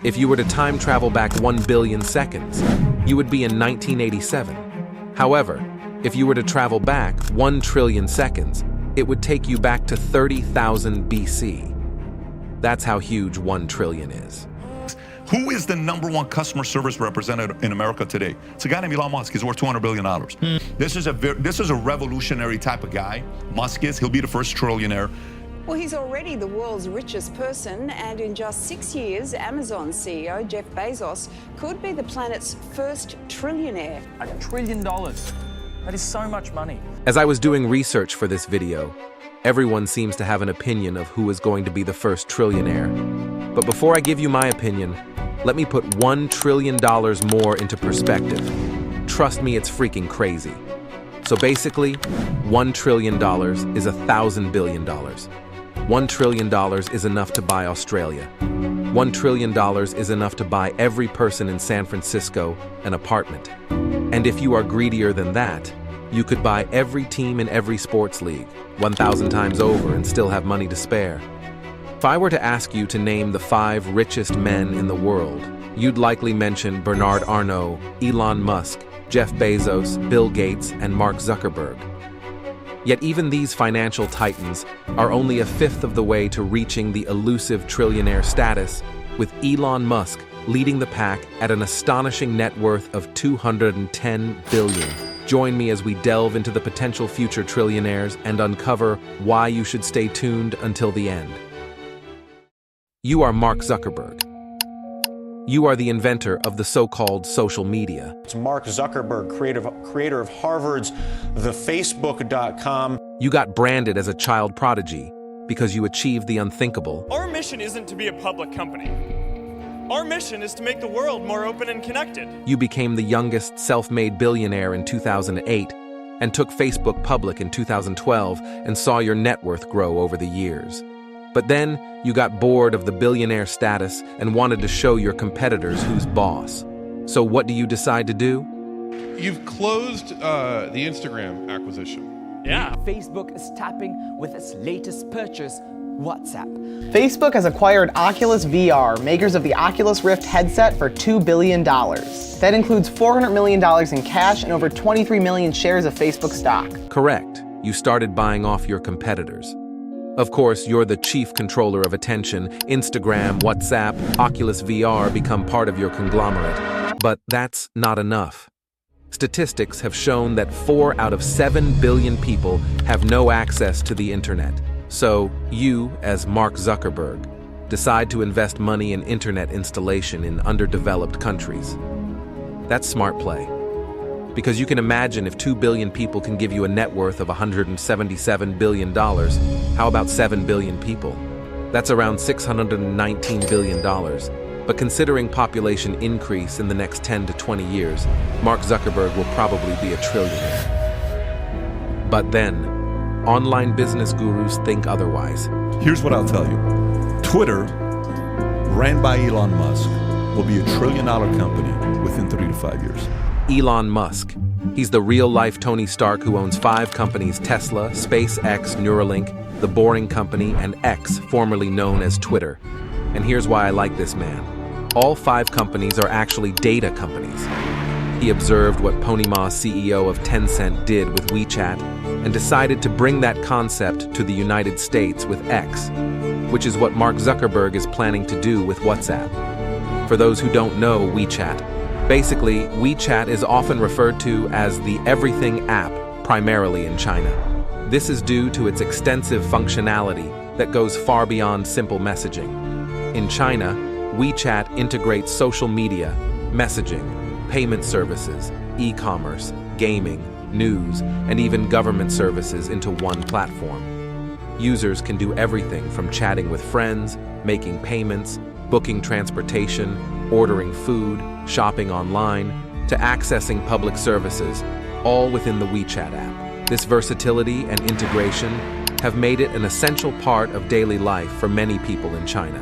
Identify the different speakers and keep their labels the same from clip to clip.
Speaker 1: If you were to time travel back 1 billion seconds, you would be in 1987. However, if you were to travel back 1 trillion seconds, it would take you back to 30,000 BC. That's how huge 1 trillion is.
Speaker 2: Who is the #1 customer service representative in America today? It's a guy named Elon Musk. He's worth $200 billion. This is a revolutionary type of guy. Musk is. He'll be the first trillionaire.
Speaker 3: Well, he's already the world's richest person, and in just 6 years, Amazon CEO Jeff Bezos could be the planet's first trillionaire.
Speaker 4: $1 trillion. That is so much money.
Speaker 1: As I was doing research for this video, everyone seems to have an opinion of who is going to be the first trillionaire. But before I give you my opinion, let me put $1 trillion more into perspective. Trust me, it's freaking crazy. So basically, $1 trillion is $1,000 billion. $1 trillion is enough to buy Australia. $1 trillion is enough to buy every person in San Francisco an apartment. And if you are greedier than that, you could buy every team in every sports league 1,000 times over and still have money to spare. If I were to ask you to name the 5 richest men in the world, you'd likely mention Bernard Arnault, Elon Musk, Jeff Bezos, Bill Gates, and Mark Zuckerberg. Yet even these financial titans are only a fifth of the way to reaching the elusive trillionaire status, with Elon Musk leading the pack at an astonishing net worth of $210 billion. Join me as we delve into the potential future trillionaires and uncover why you should stay tuned until the end. You are Mark Zuckerberg. You are the inventor of the so-called social media.
Speaker 5: It's Mark Zuckerberg, creator of Harvard's thefacebook.com.
Speaker 1: You got branded as a child prodigy because you achieved the unthinkable.
Speaker 6: Our mission isn't to be a public company. Our mission is to make the world more open and connected.
Speaker 1: You became the youngest self-made billionaire in 2008 and took Facebook public in 2012 and saw your net worth grow over the years. But then you got bored of the billionaire status and wanted to show your competitors who's boss. So what do you decide to do?
Speaker 7: You've closed the Instagram acquisition.
Speaker 6: Yeah.
Speaker 4: Facebook is tapping with its latest purchase, WhatsApp.
Speaker 8: Facebook has acquired Oculus VR, makers of the Oculus Rift headset, for $2 billion. That includes $400 million in cash and over 23 million shares of Facebook stock.
Speaker 1: Correct. You started buying off your competitors. Of course, you're the chief controller of attention. Instagram, WhatsApp, Oculus VR become part of your conglomerate. But that's not enough. Statistics have shown that 4 out of 7 billion people have no access to the internet. So you, as Mark Zuckerberg, decide to invest money in internet installation in underdeveloped countries. That's smart play. Because you can imagine if 2 billion people can give you a net worth of $177 billion, how about 7 billion people? That's around $619 billion. But considering population increase in the next 10 to 20 years, Mark Zuckerberg will probably be a trillionaire. But then, online business gurus think otherwise.
Speaker 2: Here's what I'll tell you. Twitter, ran by Elon Musk, will be a $1 trillion company within 3 to 5 years.
Speaker 1: Elon Musk. He's the real-life Tony Stark who owns 5 companies: Tesla, SpaceX, Neuralink, The Boring Company, and X, formerly known as Twitter. And here's why I like this man. All 5 companies are actually data companies. He observed what Pony Ma, CEO of Tencent, did with WeChat and decided to bring that concept to the United States with X, which is what Mark Zuckerberg is planning to do with WhatsApp. For those who don't know WeChat, basically, WeChat is often referred to as the everything app, primarily in China. This is due to its extensive functionality that goes far beyond simple messaging. In China, WeChat integrates social media, messaging, payment services, e-commerce, gaming, news, and even government services into one platform. Users can do everything from chatting with friends, making payments, booking transportation, ordering food, shopping online, to accessing public services, all within the WeChat app. This versatility and integration have made it an essential part of daily life for many people in China.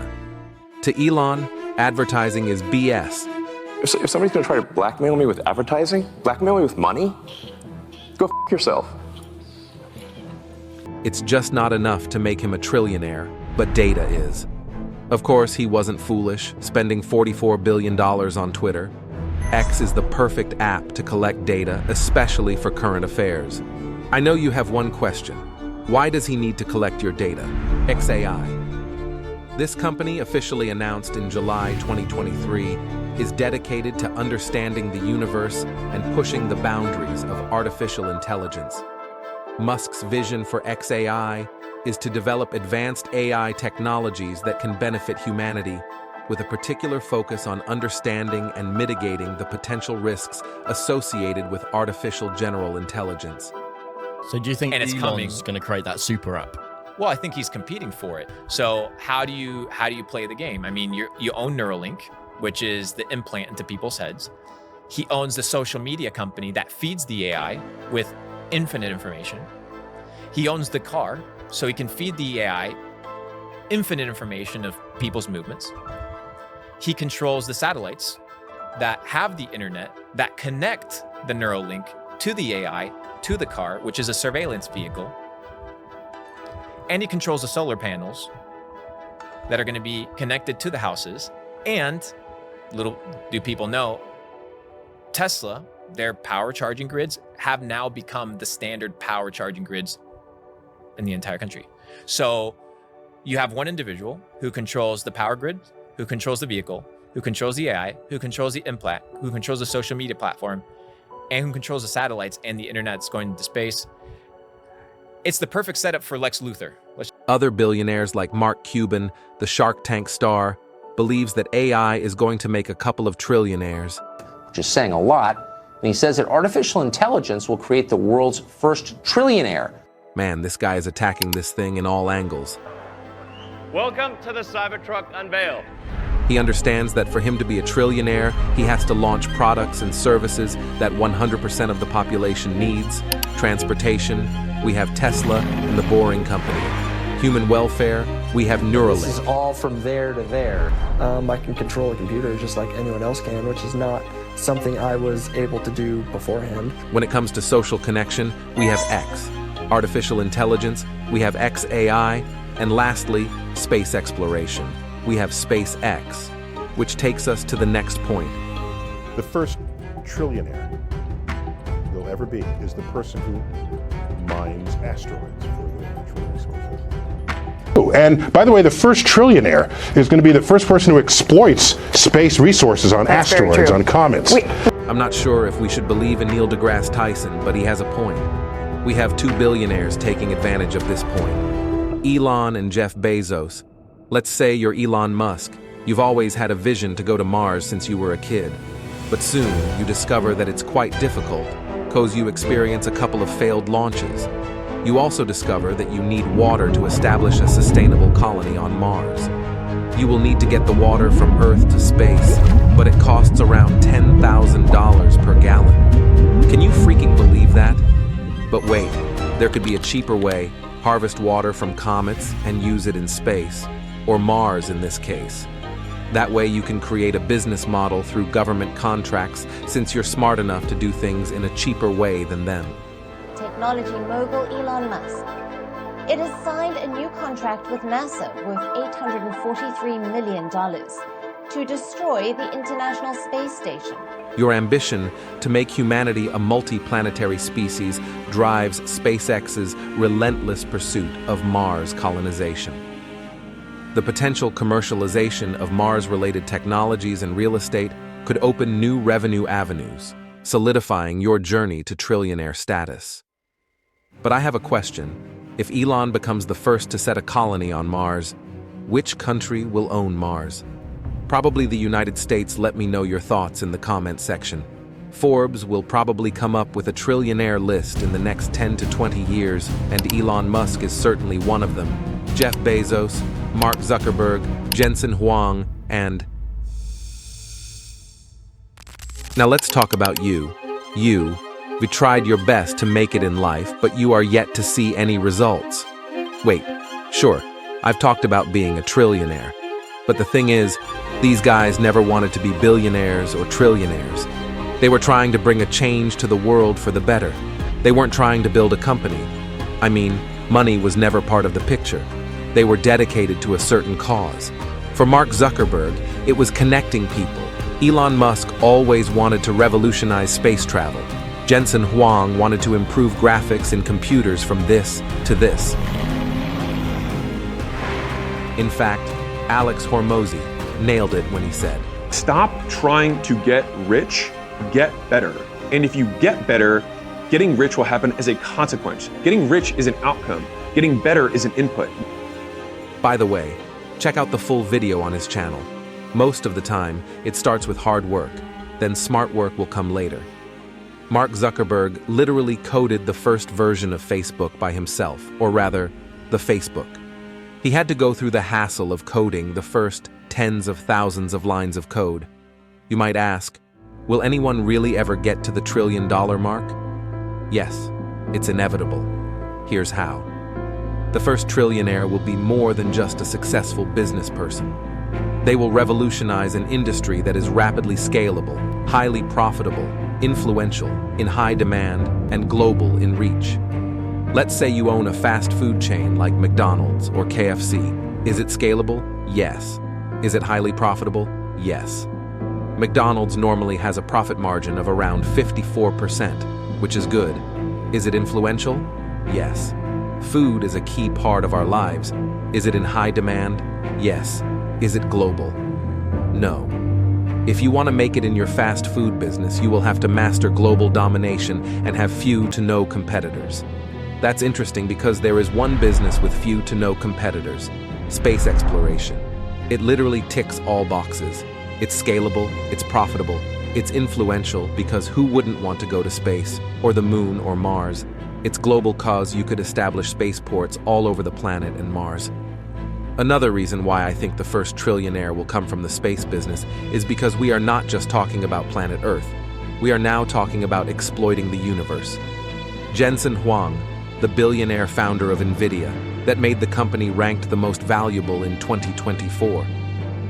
Speaker 1: To Elon, advertising is BS.
Speaker 9: If somebody's going to try to blackmail me with advertising, blackmail me with money, go f yourself.
Speaker 1: It's just not enough to make him a trillionaire, but data is. Of course, he wasn't foolish, spending $44 billion on Twitter. X is the perfect app to collect data, especially for current affairs. I know you have one question. Why does he need to collect your data? XAI. This company, officially announced in July 2023, is dedicated to understanding the universe and pushing the boundaries of artificial intelligence. Musk's vision for XAI is to develop advanced AI technologies that can benefit humanity, with a particular focus on understanding and mitigating the potential risks associated with artificial general intelligence.
Speaker 10: So do you think
Speaker 11: And it's
Speaker 10: Elon's going to create that super app?
Speaker 11: Well, I think he's competing for it. So how do you play the game? I mean, you own Neuralink, which is the implant into people's heads. He owns the social media company that feeds the AI with infinite information. He owns the car, so he can feed the AI infinite information of people's movements. He controls the satellites that have the internet that connect the Neuralink to the AI, to the car, which is a surveillance vehicle. And he controls the solar panels that are going to be connected to the houses. And little do people know, Tesla, their power charging grids have now become the standard power charging grids in the entire country. So you have one individual who controls the power grid, who controls the vehicle, who controls the AI, who controls the implant, who controls the social media platform, and who controls the satellites and the internet that's going into space. It's the perfect setup for Lex Luthor.
Speaker 1: Other billionaires like Mark Cuban, the Shark Tank star, believes that AI is going to make a couple of trillionaires.
Speaker 12: Which is saying a lot. And he says that artificial intelligence will create the world's first trillionaire.
Speaker 1: Man, this guy is attacking this thing in all angles.
Speaker 13: Welcome to the Cybertruck Unveiled.
Speaker 1: He understands that for him to be a trillionaire, he has to launch products and services that 100% of the population needs. Transportation, we have Tesla and the Boring Company. Human welfare, we have Neuralink.
Speaker 14: This is all from there to there. I can control a computer just like anyone else can, which is not something I was able to do beforehand.
Speaker 1: When it comes to social connection, we have X. Artificial intelligence, we have XAI. And lastly, space exploration. We have SpaceX, which takes us to the next point.
Speaker 15: The first trillionaire there'll ever be is the person who mines asteroids for the natural resources. Oh, and by the way, the first trillionaire is going to be the first person who exploits space resources on asteroids, on comets.
Speaker 1: I'm not sure if we should believe in Neil deGrasse Tyson, but he has a point. We have 2 billionaires taking advantage of this point. Elon and Jeff Bezos. Let's say you're Elon Musk. You've always had a vision to go to Mars since you were a kid. But soon, you discover that it's quite difficult, because you experience a couple of failed launches. You also discover that you need water to establish a sustainable colony on Mars. You will need to get the water from Earth to space, but it costs around $10,000 per gallon. Can you freaking believe that? But wait, there could be a cheaper way. Harvest water from comets and use it in space, or Mars in this case. That way you can create a business model through government contracts, since you're smart enough to do things in a cheaper way than them.
Speaker 16: Technology mogul Elon Musk. It has signed a new contract with NASA worth $843 million to destroy the International Space Station.
Speaker 1: Your ambition to make humanity a multi-planetary species drives SpaceX's relentless pursuit of Mars colonization. The potential commercialization of Mars-related technologies and real estate could open new revenue avenues, solidifying your journey to trillionaire status. But I have a question. If Elon becomes the first to set a colony on Mars, which country will own Mars? Probably the United States. Let me know your thoughts in the comment section. Forbes will probably come up with a trillionaire list in the next 10 to 20 years, and Elon Musk is certainly one of them. Jeff Bezos, Mark Zuckerberg, Jensen Huang, and... Now let's talk about you. You tried your best to make it in life, but you are yet to see any results. Wait, sure, I've talked about being a trillionaire. But the thing is, these guys never wanted to be billionaires or trillionaires. They were trying to bring a change to the world for the better. They weren't trying to build a company. I mean, money was never part of the picture. They were dedicated to a certain cause. For Mark Zuckerberg, it was connecting people. Elon Musk always wanted to revolutionize space travel. Jensen Huang wanted to improve graphics in computers from this to this. In fact, Alex Hormozi nailed it when he said,
Speaker 9: Stop trying to get rich, get better. And if you get better, getting rich will happen as a consequence. Getting rich is an outcome. Getting better is an input.
Speaker 1: By the way, check out the full video on his channel. Most of the time, it starts with hard work, then smart work will come later. Mark Zuckerberg literally coded the first version of Facebook by himself, or rather, the Facebook. He had to go through the hassle of coding the first tens of thousands of lines of code. You might ask, will anyone really ever get to the $1 trillion mark? Yes, it's inevitable. Here's how. The first trillionaire will be more than just a successful business person. They will revolutionize an industry that is rapidly scalable, highly profitable, influential, in high demand, and global in reach. Let's say you own a fast food chain like McDonald's or KFC. Is it scalable? Yes. Is it highly profitable? Yes. McDonald's normally has a profit margin of around 54%, which is good. Is it influential? Yes. Food is a key part of our lives. Is it in high demand? Yes. Is it global? No. If you want to make it in your fast food business, you will have to master global domination and have few to no competitors. That's interesting because there is one business with few to no competitors: space exploration. It literally ticks all boxes. It's scalable, it's profitable, it's influential because who wouldn't want to go to space, or the moon, or Mars? It's global cause you could establish spaceports all over the planet and Mars. Another reason why I think the first trillionaire will come from the space business is because we are not just talking about planet Earth. We are now talking about exploiting the universe. Jensen Huang, the billionaire founder of NVIDIA, that made the company ranked the most valuable in 2024.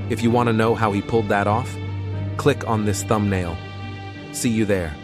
Speaker 1: If you want to know how he pulled that off, click on this thumbnail. See you there.